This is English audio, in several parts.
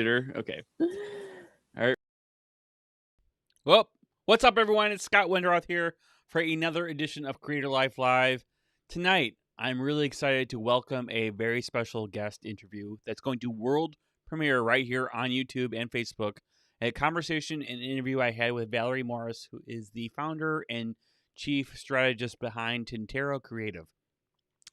Computer. Okay. All right. Well, what's up, everyone? It's Scott Windroth here for another edition of Creator Life Live. Tonight, I'm really excited to welcome a very special guest interview that's going to world premiere right here on YouTube and Facebook. A conversation and interview I had with Valerie Morris, who is the founder and chief strategist behind Tintero Creative.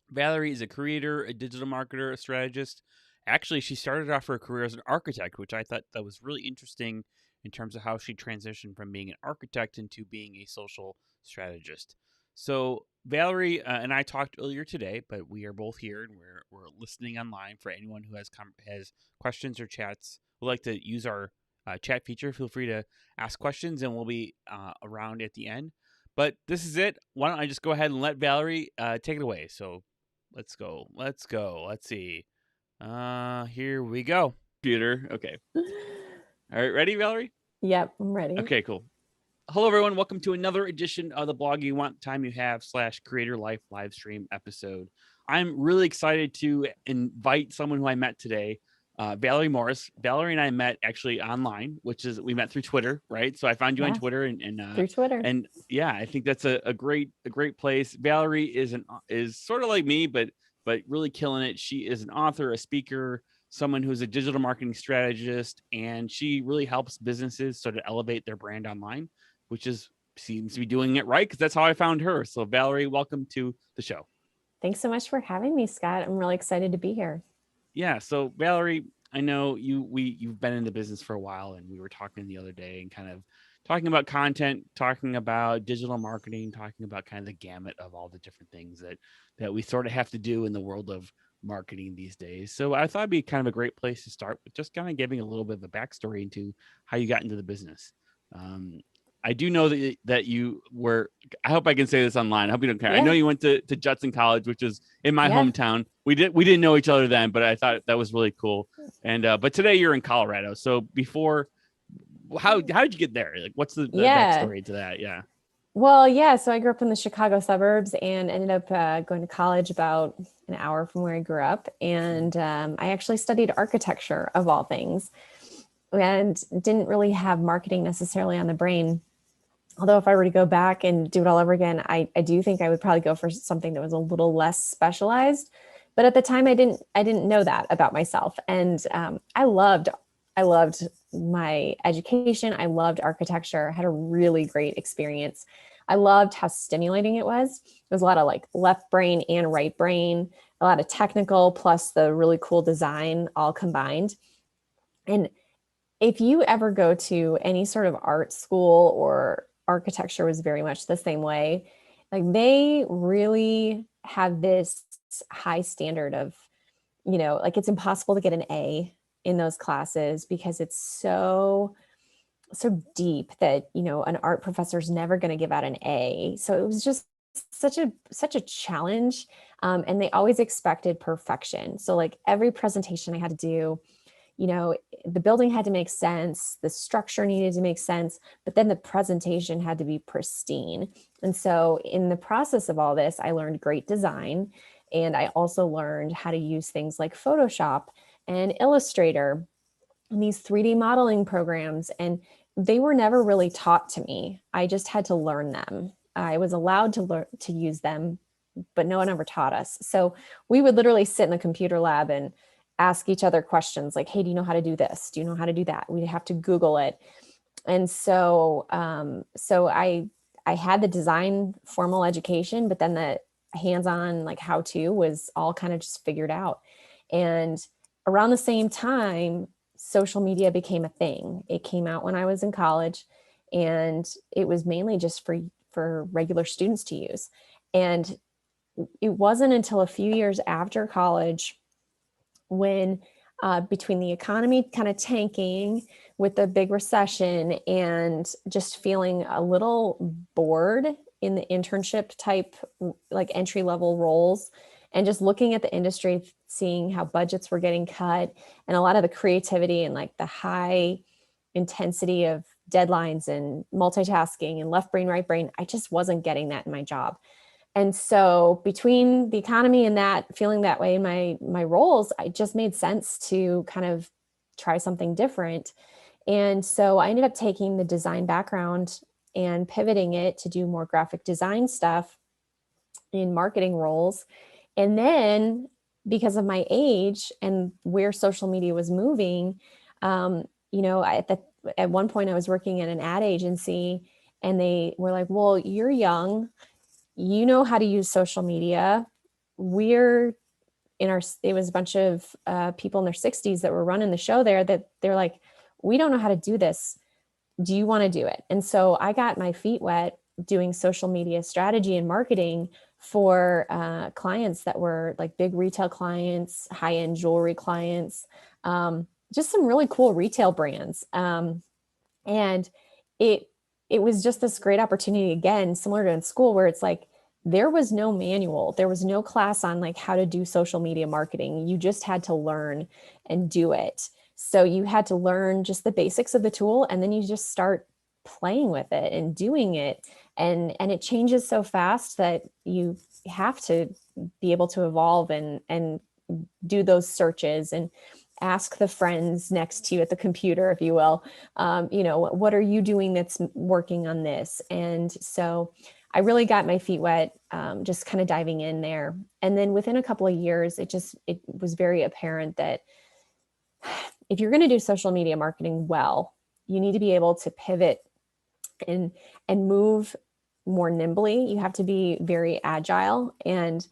Valerie is a creator, a digital marketer, a strategist. Actually, she started off her career as an architect, which I thought that was really interesting in terms of how she transitioned from being an architect into being a social strategist. So Valerie and I talked earlier today, but we are both here and we're listening online. For anyone who has questions or chats, would like to use our chat feature, feel free to ask questions, and we'll be around at the end. But this is it. Why don't I just go ahead and let Valerie take it away? So let's go. Let's see. Here we go. Computer. Okay. All right. Ready, Valerie? Yep, I'm ready. Okay, cool. Hello, everyone. Welcome to another edition of the Blog You Want Time You Have / Creator Life live stream episode. I'm really excited to invite someone who I met today, Valerie Morris. Valerie and I met actually online, which is we met through Twitter, right? So I found you on Twitter and through Twitter. And yeah, I think that's a great place. Valerie is sort of like me, but really killing it. She is an author, a speaker, someone who's a digital marketing strategist, and she really helps businesses sort of elevate their brand online, which seems to be doing it right, because that's how I found her. So Valerie, welcome to the show. Thanks so much for having me, Scott. I'm really excited to be here. Yeah. So Valerie, I know you've been in the business for a while, and we were talking the other day and kind of talking about content, talking about digital marketing, talking about kind of the gamut of all the different things that we sort of have to do in the world of marketing these days. So I thought it'd be kind of a great place to start with just kind of giving a little bit of a backstory into how you got into the business. I do know that you were, I hope I can say this online. I hope you don't care. Yeah. I know you went to Judson College, which is in my hometown. We didn't know each other then, but I thought that was really cool. And but today you're in Colorado. So before, how did you get there? Like, what's the backstory to that? Yeah. Well, yeah. So I grew up in the Chicago suburbs and ended up going to college about an hour from where I grew up. And I actually studied architecture, of all things, and didn't really have marketing necessarily on the brain. Although if I were to go back and do it all over again, I do think I would probably go for something that was a little less specialized. But at the time, I didn't know that about myself. And I loved my education. I loved architecture. I had a really great experience. I loved how stimulating it was. There was a lot of like left brain and right brain, a lot of technical plus the really cool design all combined. And if you ever go to any sort of art school, or architecture was very much the same way, like they really have this high standard of, like it's impossible to get an A in those classes because it's so deep that, an art professor is never going to give out an A. So it was just such a challenge. And they always expected perfection. So like every presentation I had to do, the building had to make sense, the structure needed to make sense, but then the presentation had to be pristine. And so in the process of all this, I learned great design. And I also learned how to use things like Photoshop and Illustrator and these 3D modeling programs. And they were never really taught to me. I just had to learn them. I was allowed to learn to use them, but no one ever taught us. So we would literally sit in the computer lab and ask each other questions like, hey, do you know how to do this? Do you know how to do that? We'd have to Google it. And so, I had the design formal education, but then the hands-on like how to was all kind of just figured out. And around the same time, social media became a thing. It came out when I was in college, and it was mainly just for regular students to use. And it wasn't until a few years after college when between the economy kind of tanking with the big recession and just feeling a little bored in the internship type, like entry level roles, and just looking at the industry, seeing how budgets were getting cut and a lot of the creativity and like the high intensity of deadlines and multitasking and left brain, right brain, I just wasn't getting that in my job. And so between the economy and that, feeling that way in my roles, it just made sense to kind of try something different. And so I ended up taking the design background and pivoting it to do more graphic design stuff in marketing roles. And then because of my age and where social media was moving, at one point I was working at an ad agency, and they were like, well, you're young, you know how to use social media. We're it was a bunch of people in their 60s that were running the show there, that they're like, we don't know how to do this. Do you want to do it? And so I got my feet wet doing social media strategy and marketing for clients that were like big retail clients, high-end jewelry clients, just some really cool retail brands. And it it was just this great opportunity, again, similar to in school, where it's like there was no manual, there was no class on like how to do social media marketing. You just had to learn and do it. So you had to learn just the basics of the tool, and then you just start playing with it and doing it. And it changes so fast that you have to be able to evolve and do those searches and ask the friends next to you at the computer, if you will, what are you doing that's working on this? And so I really got my feet wet, just kind of diving in there. And then within a couple of years, it was very apparent that if you're going to do social media marketing well, you need to be able to pivot and move more nimbly. You have to be very agile. And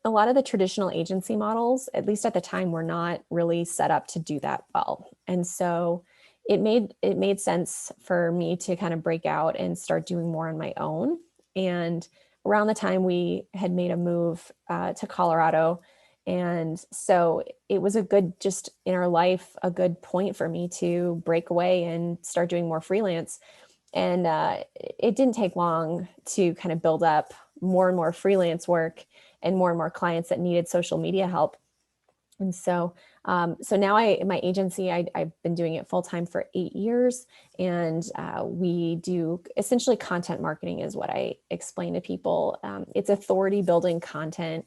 a lot of the traditional agency models, at least at the time, were not really set up to do that well. And so it made sense for me to kind of break out and start doing more on my own. And around the time we had made a move to Colorado, and so it was just in our life, a good point for me to break away and start doing more freelance. And it didn't take long to kind of build up more and more freelance work and more clients that needed social media help. And so now my agency, I've been doing it full time for 8 years, and we do essentially content marketing is what I explain to people. It's authority building content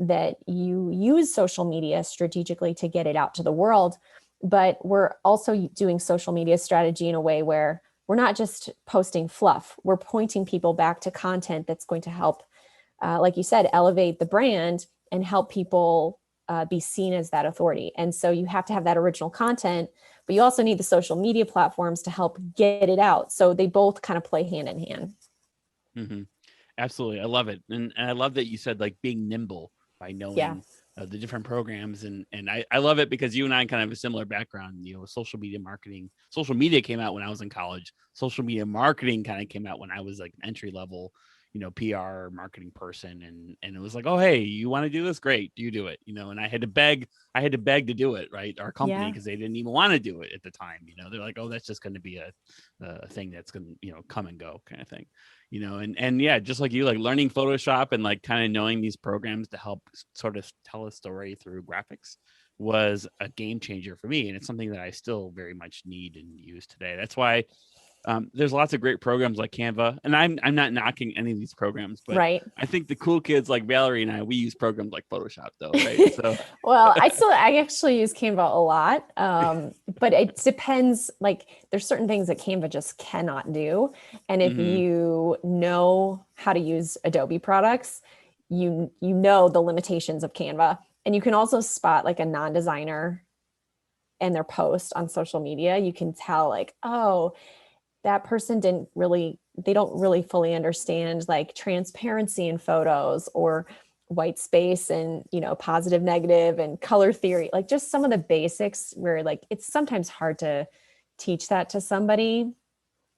that you use social media strategically to get it out to the world. But we're also doing social media strategy in a way where we're not just posting fluff. We're pointing people back to content that's going to help, like you said, elevate the brand and help people be seen as that authority. And so you have to have that original content, but you also need the social media platforms to help get it out. So they both kind of play hand in hand. Mm-hmm. Absolutely. I love it. And I love that you said like being nimble by Yeah. knowing the different programs. And I love it because you and I kind of have a similar background, social media marketing. Social media came out when I was in college. Social media marketing kind of came out when I was like an entry level, PR marketing person. And it was like, oh, hey, you want to do this? Great. You do it, and I had to beg to do it, right? Our company, Yeah. because they didn't even want to do it at the time. They're like, oh, that's just going to be a thing that's going to, come and go kind of thing. And yeah, just like you, like learning Photoshop and like kind of knowing these programs to help sort of tell a story through graphics was a game changer for me. And it's something that I still very much need and use today. That's why there's lots of great programs like Canva, and I'm not knocking any of these programs, but Right. I think the cool kids like Valerie and we use programs like Photoshop though, right? So Well, I actually use Canva a lot, but it depends. Like, there's certain things that Canva just cannot do, and if mhm, you know how to use Adobe products, you know the limitations of Canva, and you can also spot like a non-designer and their post on social media. You can tell like, oh, that person they don't really fully understand like transparency in photos, or white space, and positive, negative, and color theory, like just some of the basics where like it's sometimes hard to teach that to somebody.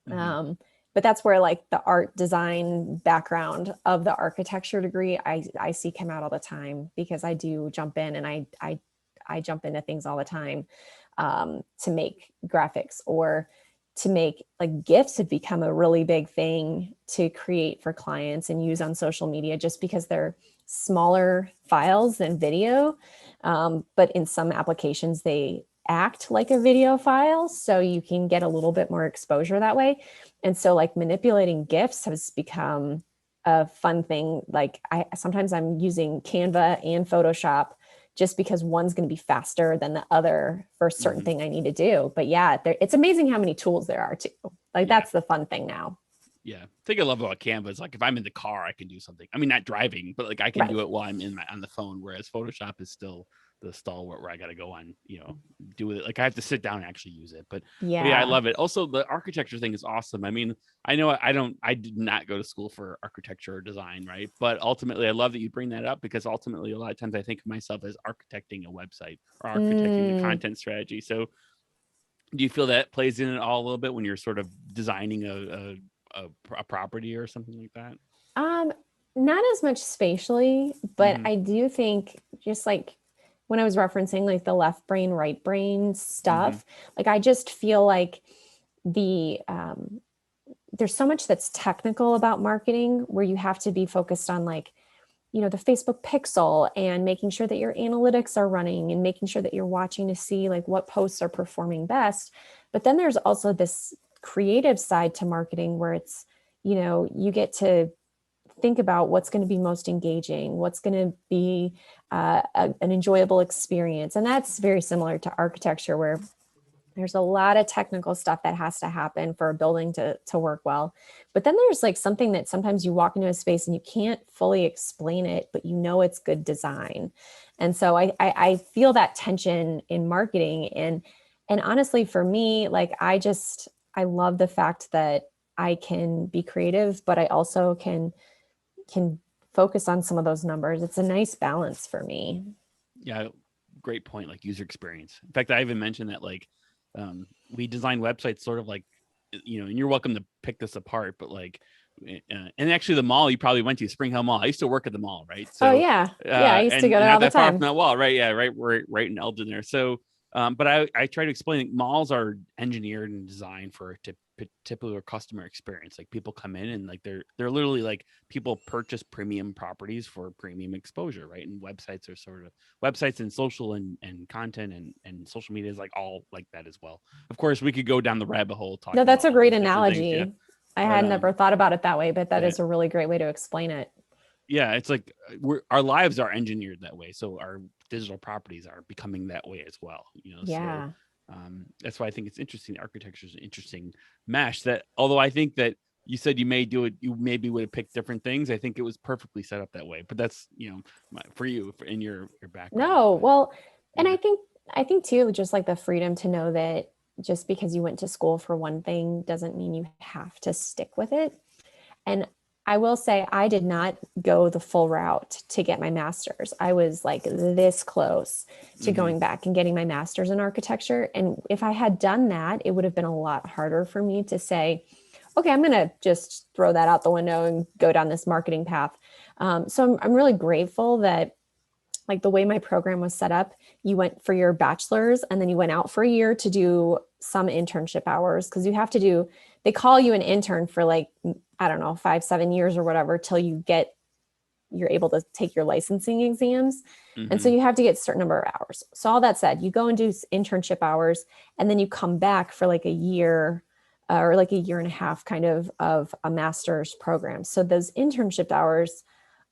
mhm, But that's where like the art design background of the architecture degree I see come out all the time, because I do jump in and I jump into things all the time, to make graphics, or to make like gifts have become a really big thing to create for clients and use on social media, just because they're smaller files than video. But in some applications, they act like a video file. So you can get a little bit more exposure that way. And so like manipulating GIFs has become a fun thing. Like sometimes I'm using Canva and Photoshop just because one's going to be faster than the other for a certain Mm-hmm. thing I need to do. But yeah, it's amazing how many tools there are too. Like Yeah. that's the fun thing now. Yeah. I think I love about Canva is like if I'm in the car, I can do something. I mean, not driving, but like I can Right. do it while I'm on the phone. Whereas Photoshop is still the stalwart where I got to go on, do it. Like I have to sit down and actually use it. But yeah, I Yeah. love it. Also, the architecture thing is awesome. I mean, I did not go to school for architecture or design, right? But ultimately, I love that you bring that up because ultimately, a lot of times I think of myself as architecting a website or architecting a Mm. content strategy. So do you feel that plays in it all a little bit when you're sort of designing a property or something like that? Um, Not as much spatially, but Mm-hmm. I do think just like when I was referencing like the left brain, right brain Mm-hmm. stuff, like I just feel like the there's so much that's technical about marketing where you have to be focused on like, the Facebook pixel and making sure that your analytics are running and making sure that you're watching to see like what posts are performing best. But then there's also this creative side to marketing where it's, you get to think about what's going to be most engaging, what's going to be an enjoyable experience. And that's very similar to architecture, where there's a lot of technical stuff that has to happen for a building to work well. But then there's like something that sometimes you walk into a space and you can't fully explain it, but it's good design. And so I feel that tension in marketing. And honestly, for me, like I love the fact that I can be creative, but I also can focus on some of those numbers. It's a nice balance for me. Yeah, great point. Like user experience. In fact, I even mentioned that we design websites sort of like, and you're welcome to pick this apart, but like, and actually the mall you probably went to, Spring Hill Mall. I used to work at the mall, right? Oh So, yeah. Yeah. I used to and go there not all the that far from time. that wall, right? Yeah, right in Elgin there. So, but I try to explain malls are engineered and designed for a typical customer experience. Like people come in and like they're literally like people purchase premium properties for premium exposure, right? And websites are sort of websites and social and content and social media is like all like that as well. Of course, we could go down the rabbit hole No, talking about that's a all great these different things. Yeah. analogy. I But had never thought about it that way, but that yeah, is a really great way to explain it. yeah, it's like our lives are engineered that way. So our digital properties are becoming that way as well, so Yeah. that's why I think it's interesting. Architecture is an interesting mesh that, although I think that you said you may do it, you maybe would have picked different things. I think it was perfectly set up that way, but that's, for you in your background. No, But well, and yeah. I think too, just like the freedom to know that just because you went to school for one thing doesn't mean you have to stick with it. And I will say I did not go the full route to get my master's. I was like this close to Mm-hmm. going back and getting my master's in architecture. And if I had done that, it would have been a lot harder for me to say, okay, I'm going to just throw that out the window and go down this marketing path. So I'm really grateful that like the way my program was set up, you went for your bachelor's and then you went out for a year to do some internship hours because you have to do, they call you an intern for like, I don't know, 5, 7 years or whatever till you're able to take your licensing exams. And so Mm-hmm. you have to get a certain number of hours. So all that said, you go and do internship hours and then you come back for like a year or like a year and a half kind of a master's program. So those internship hours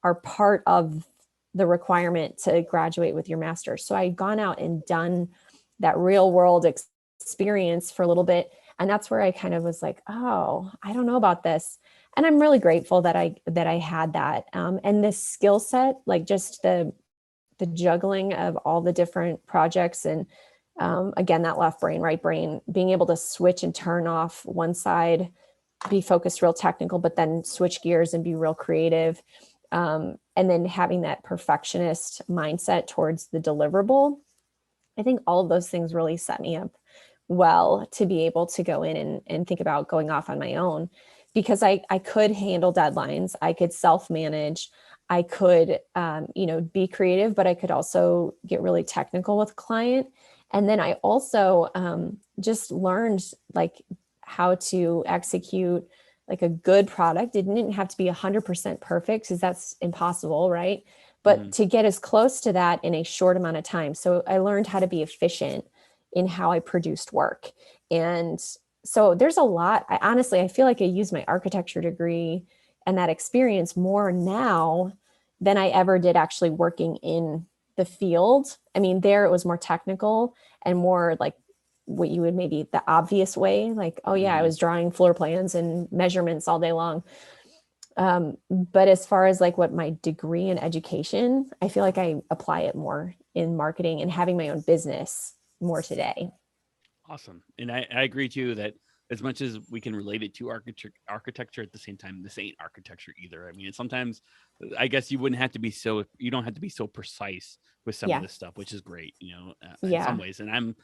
are part of the requirement to graduate with your master's. So I'd gone out and done that real world experience for a little bit. And that's where I kind of was like, oh, I don't know about this. And I'm really grateful that I had that. And this skill set, like just the juggling of all the different projects and again, that left brain, right brain, being able to switch and turn off one side, be focused real technical, but then switch gears and be real creative. And then having that perfectionist mindset towards the deliverable. I think all of those things really set me up well to be able to go in and think about going off on my own because I could handle deadlines. I could self-manage. I could, be creative, but I could also get really technical with a client. And then I also just learned like how to execute like a good product. It didn't have to be 100% perfect because that's impossible, right? Mm-hmm. But to get as close to that in a short amount of time. So I learned how to be efficient in how I produced work. And so there's a lot. I feel like I use my architecture degree and that experience more now than I ever did actually working in the field. I mean, there it was more technical and more like what you would maybe the obvious way, like, oh yeah, I was drawing floor plans and measurements all day long. But as far as like what my degree in education, I feel like I apply it more in marketing and having my own business more today. Awesome. And I agree too that as much as we can relate it to architecture at the same time, this ain't architecture either. I mean, sometimes I guess you don't have to be so precise with some of Yeah. this stuff, which is great, in some Yeah. ways. And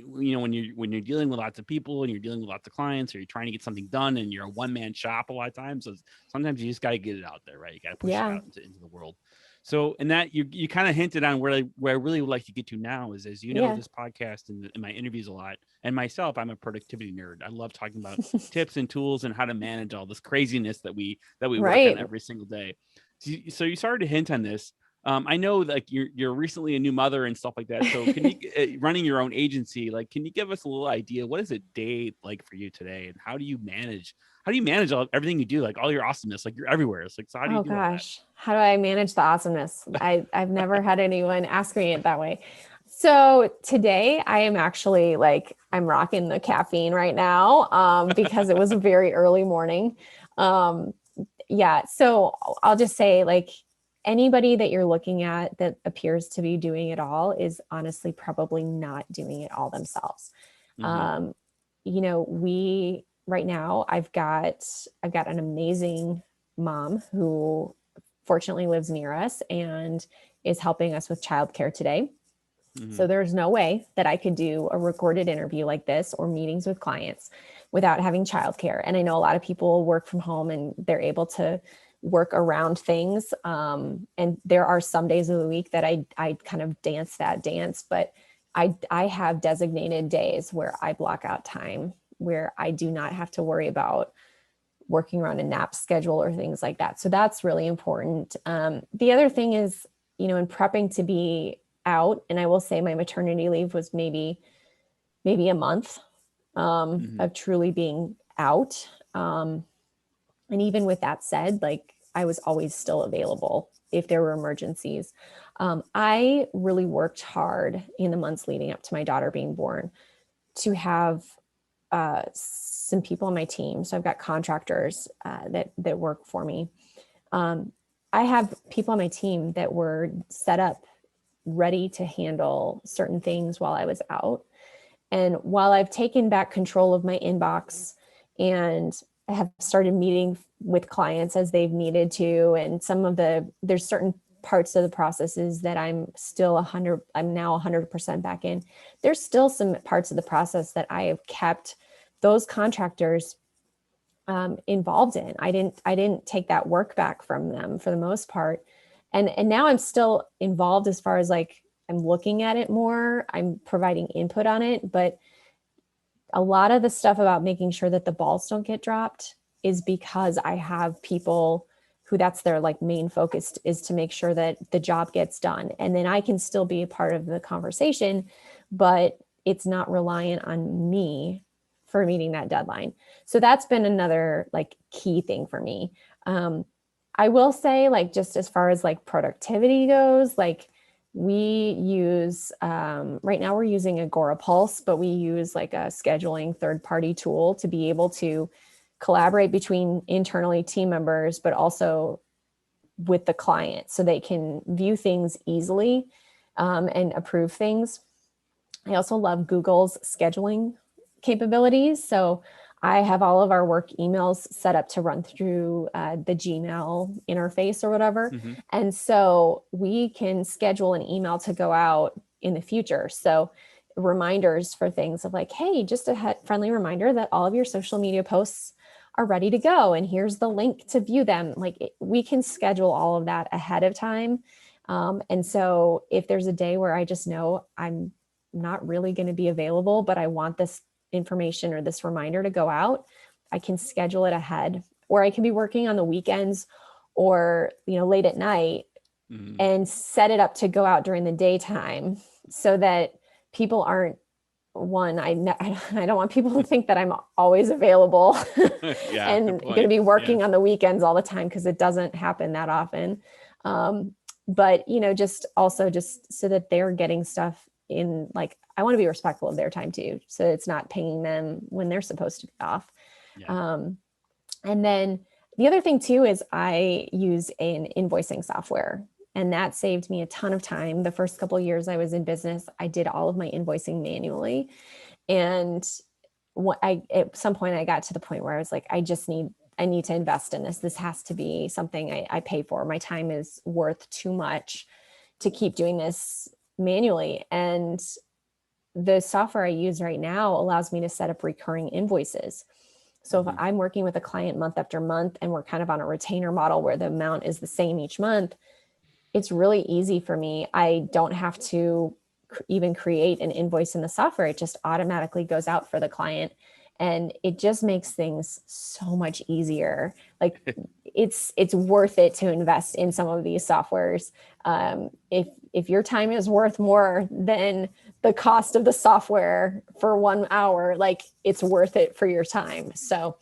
when you're dealing with lots of people and you're dealing with lots of clients, or you're trying to get something done and you're a one man shop a lot of times, so sometimes you just got to get it out there, right? You got to push it Yeah. out into the world. So, and that you kind of hinted on where I really would like to get to now is, as you know, Yeah. this podcast and in my interviews a lot, and myself, I'm a productivity nerd. I love talking about tips and tools and how to manage all this craziness that we work on Right. every single day. So you started to hint on this. I know like you're recently a new mother and stuff like that. So can you running your own agency? Like, can you give us a little idea? What is a day like for you today, and how do you manage? How do you manage everything you do? Like all your awesomeness, like you're everywhere. It's like, so how do you Oh do all that? gosh, how do I manage the awesomeness? I've never had anyone ask me it that way. So today I am actually like I'm rocking the caffeine right now because it was a very early morning. Um, yeah, so I'll just say like anybody that you're looking at that appears to be doing it all is honestly probably not doing it all themselves. Mm-hmm. Um, we right now I've got an amazing mom who fortunately lives near us and is helping us with childcare today. Mm-hmm. So there's no way that I could do a recorded interview like this or meetings with clients without having childcare. And I know a lot of people work from home and they're able to work around things. And there are some days of the week that I kind of dance that dance, but I have designated days where I block out time where I do not have to worry about working around a nap schedule or things like that. So that's really important. The other thing is, in prepping to be out, and I will say my maternity leave was maybe a month Mm-hmm. of truly being out. And even with that said, like I was always still available if there were emergencies. I really worked hard in the months leading up to my daughter being born to have some people on my team. So I've got contractors that work for me. I have people on my team that were set up ready to handle certain things while I was out. And while I've taken back control of my inbox and I have started meeting with clients as they've needed to, and there's certain parts of the processes that I'm now 100% back in. There's still some parts of the process that I have kept those contractors involved in. I didn't take that work back from them for the most part. And now I'm still involved as far as like I'm looking at it more, I'm providing input on it, but a lot of the stuff about making sure that the balls don't get dropped is because I have people who that's their like main focus is to make sure that the job gets done. And then I can still be a part of the conversation, but it's not reliant on me for meeting that deadline. So that's been another like key thing for me. I will say like just as far as like productivity goes, like we use right now we're using Agora Pulse, but we use like a scheduling third-party tool to be able to collaborate between internally team members, but also with the client so they can view things easily and approve things. I also love Google's scheduling capabilities. So I have all of our work emails set up to run through the Gmail interface or whatever. Mm-hmm. And so we can schedule an email to go out in the future. So reminders for things of like, hey, just a friendly reminder that all of your social media posts are ready to go. And here's the link to view them. Like we can schedule all of that ahead of time. And so if there's a day where I just know I'm not really going to be available, but I want this information or this reminder to go out, I can schedule it ahead, or I can be working on the weekends or, late at night Mm-hmm. and set it up to go out during the daytime so that people aren't I don't want people to think that I'm always available Yeah, good and going to point. be Yeah. working on the weekends all the time because it doesn't happen that often. but just also just so that they're getting stuff in, like, I want to be respectful of their time too, so it's not pinging them when they're supposed to be off. Yeah. And then the other thing too is I use an invoicing software, and that saved me a ton of time. The first couple of years I was in business, I did all of my invoicing manually. And at some point I got to the point where I was like, I need to invest in this. This has to be something I pay for. My time is worth too much to keep doing this manually. And the software I use right now allows me to set up recurring invoices. So if I'm working with a client month after month and we're kind of on a retainer model where the amount is the same each month, it's really easy for me. I don't have to even create an invoice in the software. It just automatically goes out for the client. And it just makes things so much easier. Like it's worth it to invest in some of these softwares. If your time is worth more than the cost of the software for 1 hour, like it's worth it for your time. So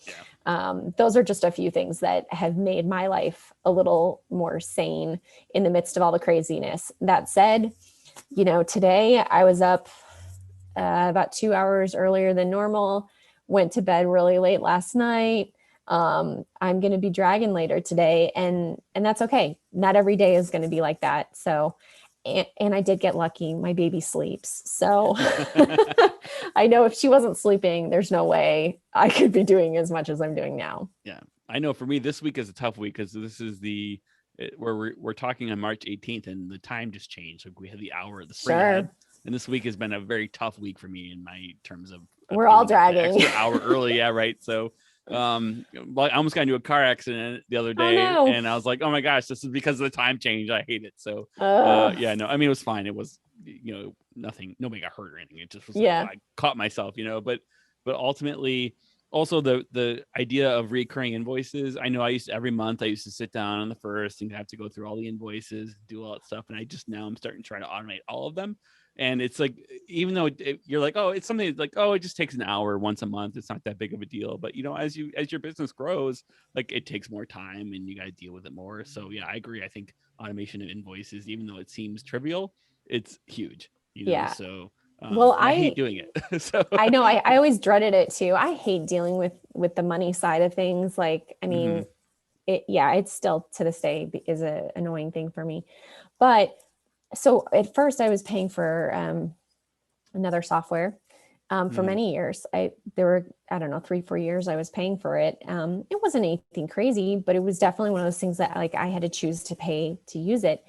those are just a few things that have made my life a little more sane in the midst of all the craziness. That said, today I was up about 2 hours earlier than normal, went to bed really late last night. I'm going to be dragging later today, and that's okay. Not every day is going to be like that. So, and I did get lucky. My baby sleeps. So I know if she wasn't sleeping, there's no way I could be doing as much as I'm doing now. Yeah. I know for me, this week is a tough week because this is where we're talking on March 18th and the time just changed. Like we had the hour of the spring ahead. And this week has been a very tough week for me in my terms of we're all dragging extra hour early. Yeah. Right. So, I almost got into a car accident the other day and I was like, oh my gosh, this is because of the time change. I hate it. So, yeah, no, I mean, it was fine. It was, nothing, nobody got hurt or anything. It just was like, I caught myself, but ultimately also the idea of recurring invoices. I know every month I used to sit down on the first and have to go through all the invoices, do all that stuff. And now I'm starting to try to automate all of them. And it's like, even though you're like, oh, it's something like, oh, it just takes an hour once a month. It's not that big of a deal. But, as your business grows, like it takes more time and you got to deal with it more. So, yeah, I agree. I think automation of invoices, even though it seems trivial, it's huge, so. Well, I hate doing it. So I know I always dreaded it too. I hate dealing with the money side of things. Like, I mean, it's still to this day is an annoying thing for me. But so at first I was paying for another software for many years. There were, I don't know, 3-4 years I was paying for it. It wasn't anything crazy, but it was definitely one of those things that like I had to choose to pay to use it.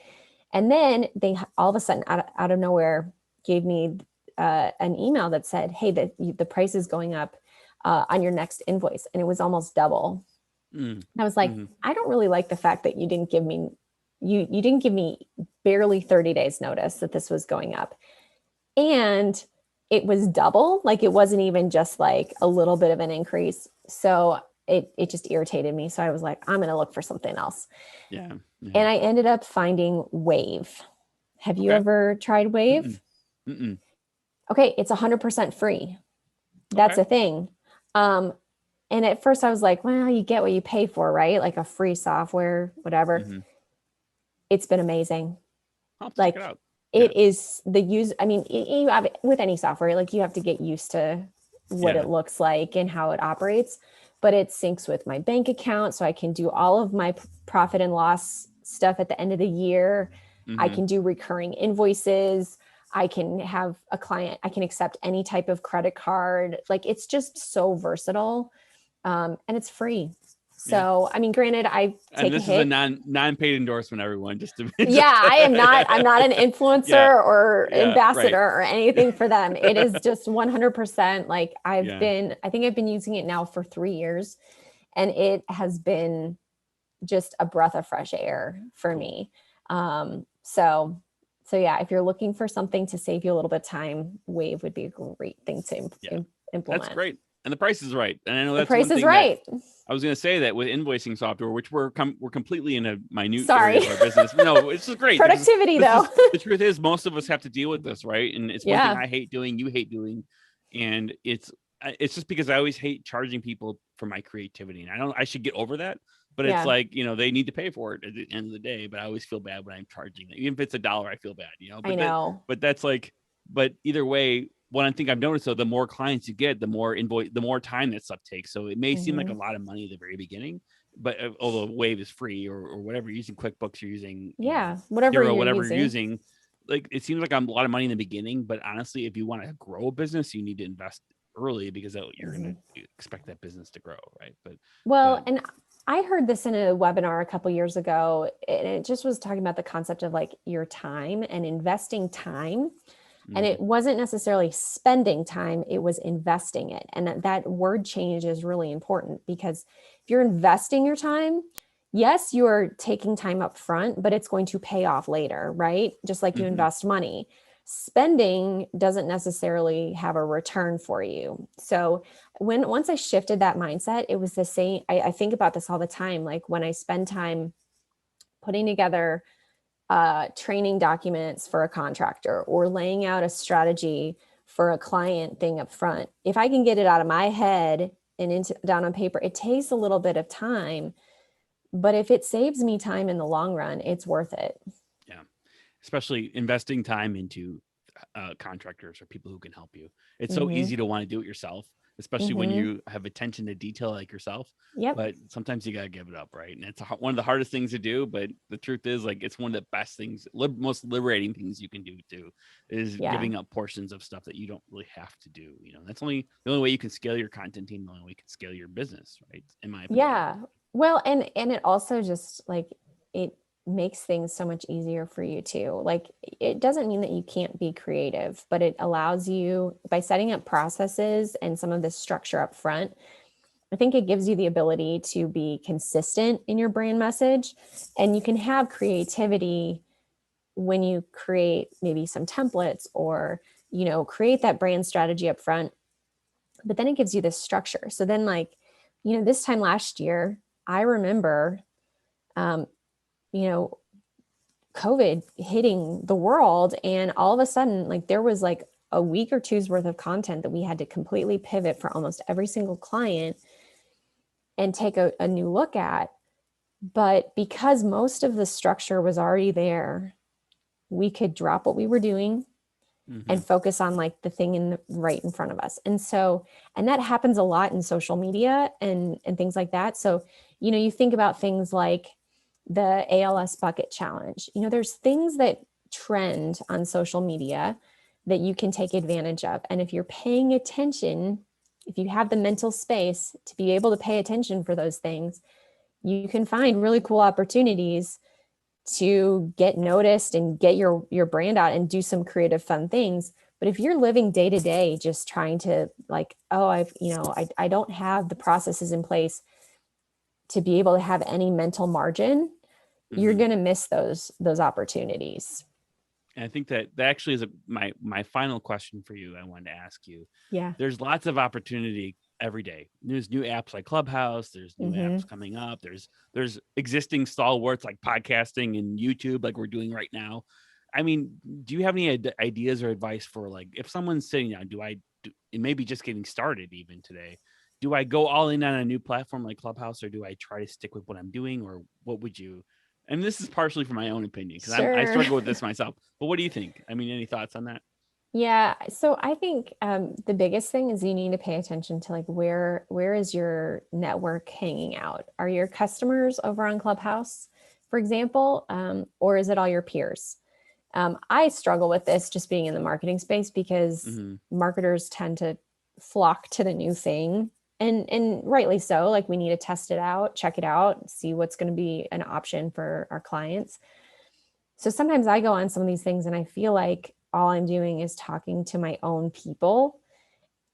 And then they all of a sudden out of nowhere gave me an email that said, hey, the price is going up on your next invoice. And it was almost double. And I was like, I don't really like the fact that you didn't give me, you didn't give me barely 30 days notice that this was going up. And it was double. Like it wasn't even just like a little bit of an increase. So it just irritated me. So I was like, I'm going to look for something else. Yeah. And I ended up finding Wave. Have you ever tried Wave? Okay, it's 100% free. That's a thing. And at first I was like, well, you get what you pay for, right? Like a free software, whatever. It's been amazing. I'll check it out. It is the use. I mean, you have, with any software, like you have to get used to what it looks like and how it operates, but it syncs with my bank account. So I can do all of my profit and loss stuff at the end of the year. I can do recurring invoices. I can have a client, I can accept any type of credit card. Like it's just so versatile. And it's free. So, I mean, granted, I take this a hit. Is a non-paid endorsement, everyone. I'm not an influencer or ambassador or anything for them. It is just 100%. Like I think I've been using it now for 3 years, and it has been just a breath of fresh air for me. So yeah, if you're looking for something to save you a little bit of time, Wave would be a great thing to implement. That's great. And the price is right. And I know that's the price is right. I was going to say that with invoicing software, which we're completely in a minute area of our business. No, it's just great. Productivity though. The truth is most of us have to deal with this, right? And it's one thing I hate doing, you hate doing. And it's just because I always hate charging people for my creativity. And I should get over that. but it's Yeah. like, they need to pay for it at the end of the day. But I always feel bad when I'm charging them. Even if it's $1, I feel bad, I but that, know. but that's like, but either way, one thing I've noticed though, the more clients you get, the more invoice, the more time that stuff takes. So it may seem like a Hmm. lot of money at the very beginning, but although Wave is free or whatever, you're using QuickBooks, you're using, Yeah. Whatever Hero, you're whatever you're using. using, like it seems like a lot of money in the beginning. But honestly, if you want to grow a business, you need to invest early because you're going Mhm. to expect that business to grow, right? But Well, and I heard this in a webinar a couple years ago, and it just was talking about the concept of like your time and investing time. And mhm, it wasn't necessarily spending time, it was investing it. And that word change is really important because if you're investing your time, yes, you're taking time up front, but it's going to pay off later, right? Just like you mhm, invest money. Spending doesn't necessarily have a return for you. So once I shifted that mindset, it was the same. I think about this all the time. Like when I spend time putting together training documents for a contractor or laying out a strategy for a client thing up front, if I can get it out of my head and into down on paper, it takes a little bit of time, but if it saves me time in the long run, it's worth it. yeah. Especially investing time into contractors or people who can help you. It's so Mm-hmm. easy to want to do it yourself, especially when Mm-hmm. you have attention to detail like yourself. Yep. But sometimes you got to give it up, right? And it's one of the hardest things to do. But the truth is, like, it's one of the best things, most liberating things you can do too, is Yeah. giving up portions of stuff that you don't really have to do. That's only the only way you can scale your content team, the only way you can scale your business, right? In my opinion. Yeah. Well, and it also just like it makes things so much easier for you too. Like it doesn't mean that you can't be creative, but it allows you by setting up processes and some of this structure up front. I think it gives you the ability to be consistent in your brand message, and you can have creativity when you create maybe some templates or create that brand strategy up front, but then it gives you this structure. So then like this time last year, I remember um, you know COVID hitting the world, and all of a sudden like there was like a week or two's worth of content that we had to completely pivot for almost every single client and take a new look at. But because most of the structure was already there, we could drop what we were doing Hmm. and focus on like the thing right in front of us. And that happens a lot in social media and things like that. So, you think about things like the ALS bucket challenge. There's things that trend on social media that you can take advantage of. And if you're paying attention, if you have the mental space to be able to pay attention for those things, you can find really cool opportunities to get noticed and get your brand out and do some creative fun things. But if you're living day to day just trying to like, oh, I don't have the processes in place to be able to have any mental margin, you're Hmm. going to miss those opportunities. And I think that actually is my final question for you. I wanted to ask you. Yeah. There's lots of opportunity every day. There's new apps like Clubhouse. There's new apps Mm-hmm. coming up. There's existing stalwarts like podcasting and YouTube, like we're doing right now. I mean, do you have any ideas or advice for like if someone's sitting down? And maybe just getting started even today? Do I go all in on a new platform like Clubhouse, or do I try to stick with what I'm doing, or what would you? And this is partially for my own opinion because I Sure. struggle with this myself. But what do you think? I mean, any thoughts on that? Yeah, so I think the biggest thing is you need to pay attention to like where is your network hanging out? Are your customers over on Clubhouse, for example, or is it all your peers? I struggle with this just being in the marketing space because Hmm. marketers tend to flock to the new thing, and rightly so. Like we need to test it out, check it out, see what's going to be an option for our clients. So sometimes I go on some of these things and I feel like all I'm doing is talking to my own people.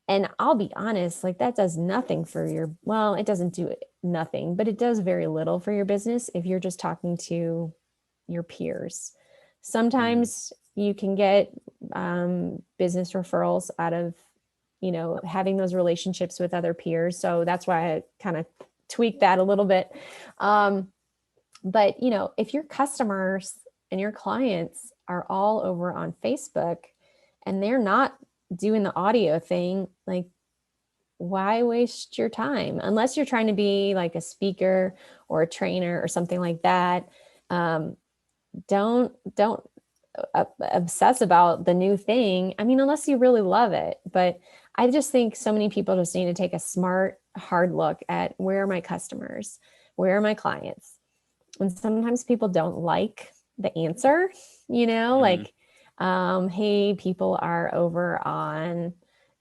And I'll be honest, like that does nothing for well, it doesn't do nothing, but it does very little for your business if you're just talking to your peers. Yeah. Sometimes you can get business referrals out of, having those relationships with other peers. So that's why I kind of tweak that a little bit. Um, but if your customers and your clients are all over on Facebook and they're not doing the audio thing, like why waste your time unless you're trying to be like a speaker or a trainer or something like that. Don't obsess about the new thing. I mean, unless you really love it. But I just think so many people just need to take a smart, hard look at where are my customers, where are my clients. And sometimes people don't like the answer, Mm-hmm. like, hey, people are over on,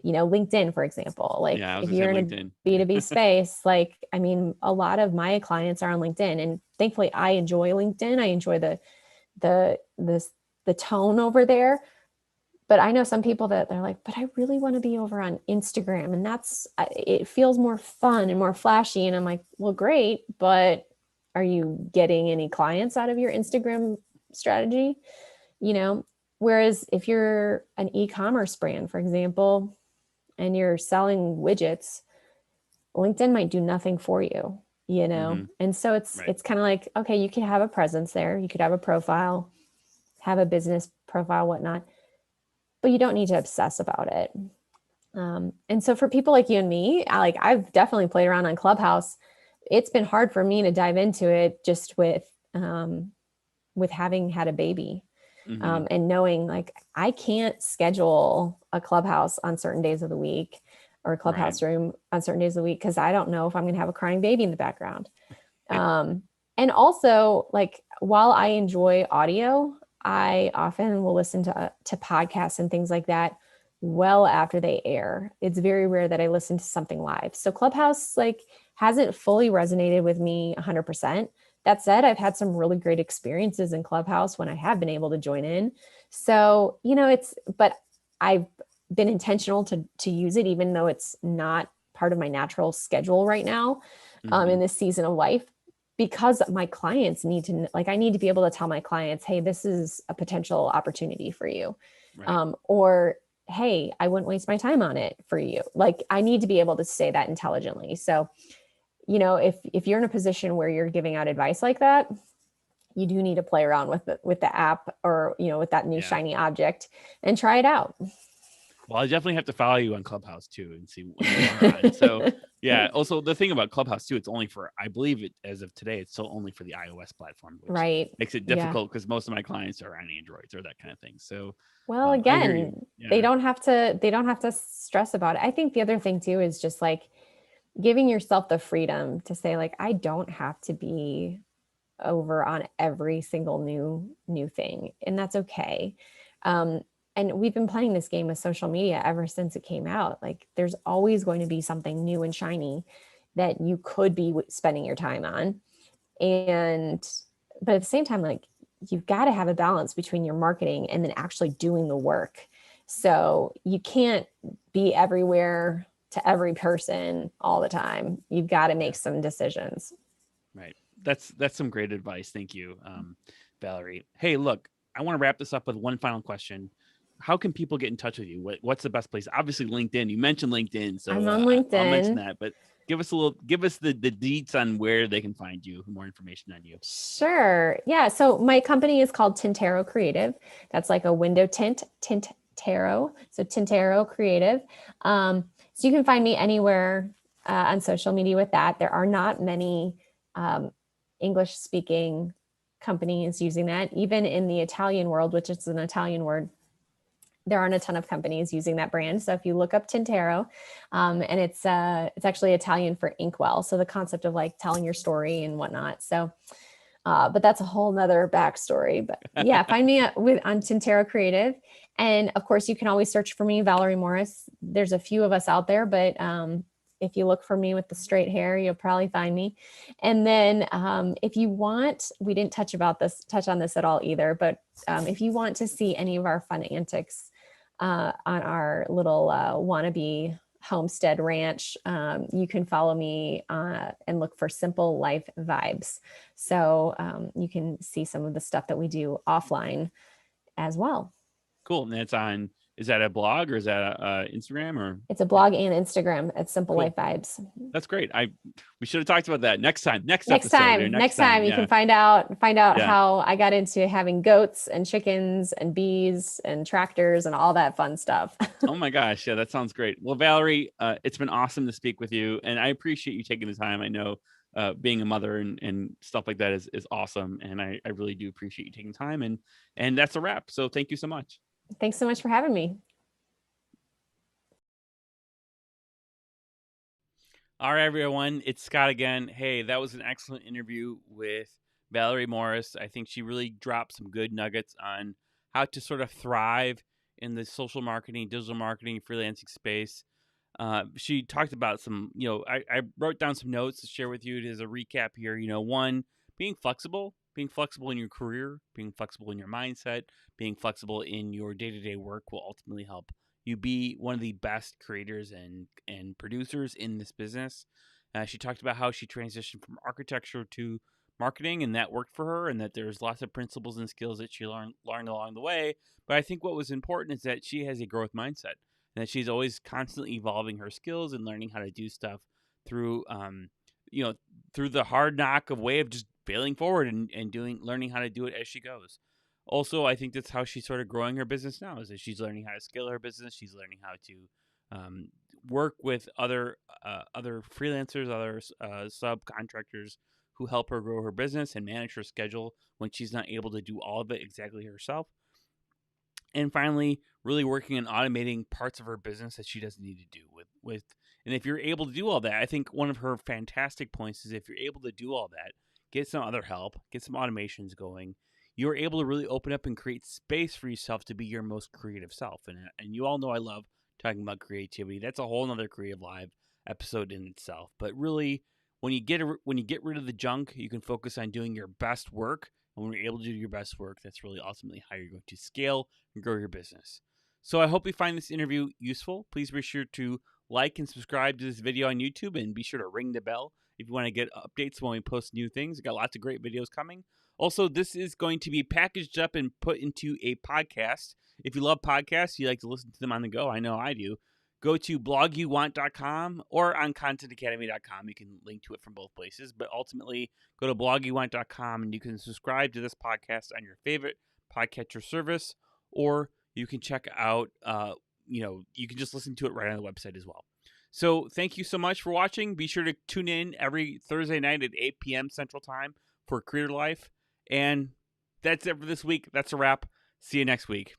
LinkedIn, for example. Like Yeah, I was if gonna say you're in LinkedIn. a B2B space, like, I mean, a lot of my clients are on LinkedIn, and thankfully I enjoy LinkedIn. I enjoy the this the tone over there. But I know some people that they're like, but I really want to be over on Instagram, and it feels more fun and more flashy. And I'm like, well, great, but are you getting any clients out of your Instagram strategy? You know, whereas if you're an e-commerce brand, for example, and you're selling widgets, LinkedIn might do nothing for you, Mm-hmm. And so it's Right. it's kind of like, okay, you could have a presence there, you could have a profile, have a business profile, whatnot, but you don't need to obsess about it. And so for people like you and me, I've definitely played around on Clubhouse. It's been hard for me to dive into it just with having had a baby, Mm-hmm. and knowing like I can't schedule a Clubhouse on certain days of the week or a Right. Clubhouse room on certain days of the week because I don't know if I'm going to have a crying baby in the background. Um, and also, like, while I enjoy audio, I often will listen to podcasts and things like that well after they air. It's very rare that I listen to something live. So Clubhouse, like, hasn't fully resonated with me 100%. That said, I've had some really great experiences in Clubhouse when I have been able to join in. So, but I've been intentional to use it, even though it's not part of my natural schedule right now, Mm-hmm. in this season of life, because my clients need to, like, I need to be able to tell my clients, hey, this is a potential opportunity for you. Right. Or, hey, I wouldn't waste my time on it for you. Like, I need to be able to say that intelligently. So, if you're in a position where you're giving out advice like that, you do need to play around with the app, or, with that new Yeah. shiny object, and try it out. Well, I definitely have to follow you on Clubhouse too and see when you're on. So yeah. Also, the thing about Clubhouse too, it's only for, I believe it as of today, it's still only for the iOS platform, which Right. makes it Yeah. difficult because most of my clients are on Androids or that kind of thing. So Well, I hear you. again, they Yeah. don't have to they don't have to stress about it. I think the other thing too is just like giving yourself the freedom to say, like, I don't have to be over on every single new thing, and that's okay. um and we've been playing this game with social media ever since it came out. Like, there's always going to be something new and shiny that you could be spending your time on. And but at the same time, like, you've got to have a balance between your marketing and then actually doing the work. So you can't be everywhere to every person all the time. You've got to Yeah. make some decisions. Right. That's some great advice. Thank you, Valerie. Hey, look, I want to wrap this up with one final question. How can people get in touch with you? What's the best place? Obviously, LinkedIn. You mentioned LinkedIn, so I'm on I'll mention LinkedIn. that. But give us the deets on where they can find you, more information on you. Sure. Yeah. So my company is called Tintero Creative. That's like a window tint tarot. So Tintero Creative. So you can find me anywhere on social media with that. There are not many English speaking companies using that. Even in the Italian world, which is an Italian word, there aren't a ton of companies using that brand. So if you look up Tintero, and it's actually Italian for inkwell. So the concept of like telling your story and whatnot. So but that's a whole nother backstory. But yeah, find me on Tintero Creative. And of course, you can always search for me, Valerie Morris. There's a few of us out there, but if you look for me with the straight hair, you'll probably find me. And then if you want, we didn't touch on this at all either, but if you want to see any of our fun antics on our little wannabe homestead ranch, you can follow me and look for Simple Life Vibes. So you can see some of the stuff that we do offline as well. Cool. And Is that a blog or is that a Instagram or? It's a blog and Instagram. It's Simple Cool. Life Vibes. That's great. We should have talked about that next time, next episode or Next next time time. you Yeah. can find out Yeah. how I got into having goats and chickens and bees and tractors and all that fun stuff. Oh my gosh. Yeah, that sounds great. Well, Valerie, it's been awesome to speak with you, and I appreciate you taking the time. I know being a mother and stuff like that is awesome, and I really do appreciate you taking time. And that's a wrap. So thank you so much. Thanks so much for having me. All right, everyone. It's Scott again. Hey, that was an excellent interview with Valerie Morris. I think she really dropped some good nuggets on how to sort of thrive in the social marketing, digital marketing, freelancing space. She talked about some, I wrote down some notes to share with you as a recap here. One, being flexible in your career, being flexible in your mindset, being flexible in your day-to-day work will ultimately help you be one of the best creators and producers in this business. She talked about how she transitioned from architecture to marketing, and that worked for her, and that there's lots of principles and skills that she learned along the way. But I think what was important is that she has a growth mindset, and that she's always constantly evolving her skills and learning how to do stuff through, through the hard knock of way of just failing forward and learning how to do it as she goes. Also, I think that's how she's sort of growing her business now, is that she's learning how to scale her business. She's learning how to work with other freelancers, other subcontractors who help her grow her business and manage her schedule when she's not able to do all of it exactly herself. And finally, really working on automating parts of her business that she doesn't need to do with. And if you're able to do all that, I think one of her fantastic points is if you're able to do all that, get some other help, get some automations going, you're able to really open up and create space for yourself to be your most creative self. And you all know I love talking about creativity. That's a whole nother Creative Live episode in itself. But really, when you get rid of the junk, you can focus on doing your best work. And when you're able to do your best work, that's really ultimately how you're going to scale and grow your business. So I hope you find this interview useful. Please be sure to like and subscribe to this video on YouTube, and be sure to ring the bell if you want to get updates when we post new things. We've got lots of great videos coming. Also, this is going to be packaged up and put into a podcast. If you love podcasts, you like to listen to them on the go. I know I do. Go to blogyouwant.com or on contentacademy.com. You can link to it from both places. But ultimately, go to blogyouwant.com and you can subscribe to this podcast on your favorite podcatcher service, or you can check out, you can just listen to it right on the website as well. So thank you so much for watching. Be sure to tune in every Thursday night at 8 p.m. Central Time for Creator Life. And that's it for this week. That's a wrap. See you next week.